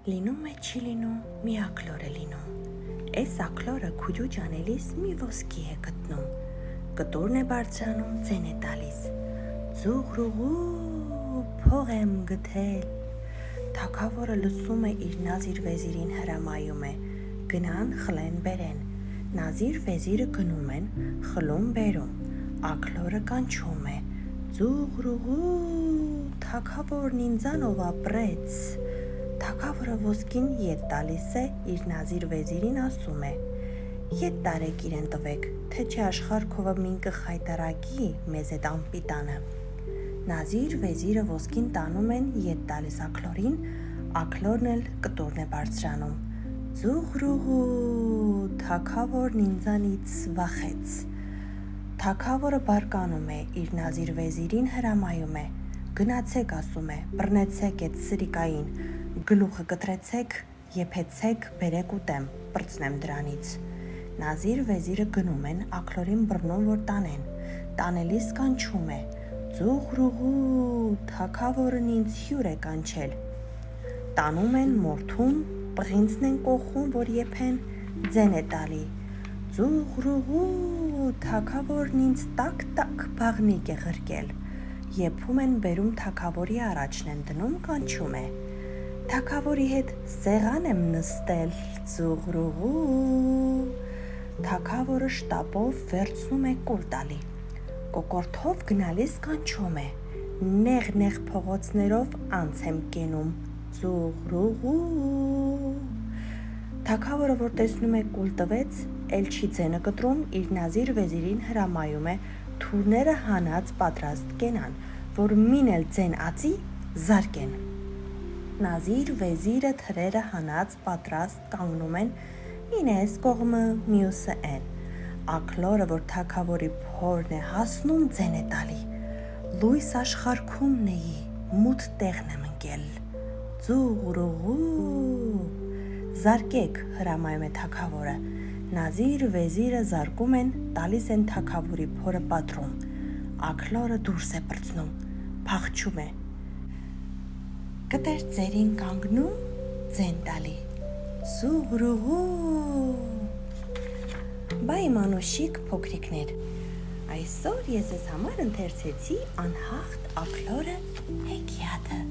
Լինում է չի լինում, մի ակլոր է լինում։ Էս ակլորը քուջուջ անելիս մի ոսկի է գտնում։ Կտորն է բարձրանում, ձեն է տալիս։ Ձուղրուղու փող եմ գտել։ Թագավորը լսում է իր նազիր վեզիրին հրամայում է։ Գնան խլեն բերեն։ Նազիր վեզիրը գնում են, խլում բերում։ Ակլորը կանչում է. Ձուղրուղու թագավորն ինձանով ապրեց։ Թագավորը ոսկին ետ տալիս է, իր նազիր վեզիրին ասում է. Ետ տարեք իրեն տվեք, թե չէ աշխարհքովը մին կխայտարակի մեզ էդ անպիտանը։ Նազիր վեզիրը ոսկին տանում են ետ տալիս ակլորին, ակլորն էլ կտորն է բարձրանում։ Ձուղրուղու թագավորն ինձանից վախեց։ Թագավորը բարկանում է, իր նազիր վեզիրին հրամայում է. Գնացեք, ասում է, բռնեցեք այդ սրիկային, գլուխը կտրեցեք, եփեցեք, բերեք ուտեմ, պրծնեմ դրանից։ Նազիր վեզիրը գնում են, ակլորին բռնում, որ տանեն։ Տանելիս կանչում է. Ձուղրուղու թագավորն ինձ հյուր է կանչել։ Տանում են մորթուն, պղինցն են կողում, որ եփեն, ձեն է տալի։ Ձուղրուղու թագավորն ինձ տակ բաղնիկ է ղրկել։ Եփում են բերում թագավորի առաջն են դնում, կանչում է. Թագավորի հետ սեղան եմ նստել, ձուղրուղու։ Թագավորը շտապով վերցնում է կուլ տալի։ Կոկորթով գնալիս կանչում է. Նեղ փողոցներով անց եմ կենում, ձուղրուղու։ Թագավորը, որ տեսնում է կուլ տվեց, էլ չի ձենը կտրում, իր նազիր վեզիրին հրամայում է թուրները հանած պատրաստ կենան, որ մին էլ ձեն ածի զարկեն։ Նազիր վեզիրը թրերը հանած պատրաստ կանգնում են, մին էս կողմը, մյուսը են։ Ակլորը, որ թագավորի փորն է հասնում, ձեն է տալի։ Լույս աշխարհքումն էի, մութ տեղն եմ ընկել։ Ձուղրուղու զարկեք, հրամայում է թագավորը։ Նազիր վեզիրը զարկում են, տալիս են թագավորի փորը պատրում։ Ակլորը դուրս է պրծնում, փախչում է։ Կտեր ծերին կանգնում, ձեն տալի։ Ձուղրուղու։ Բայ մանուշիկ փոքրիկներ, այսօր ես ես համար ընթերցեցի անհաղթ ակլորը հեքիաթը։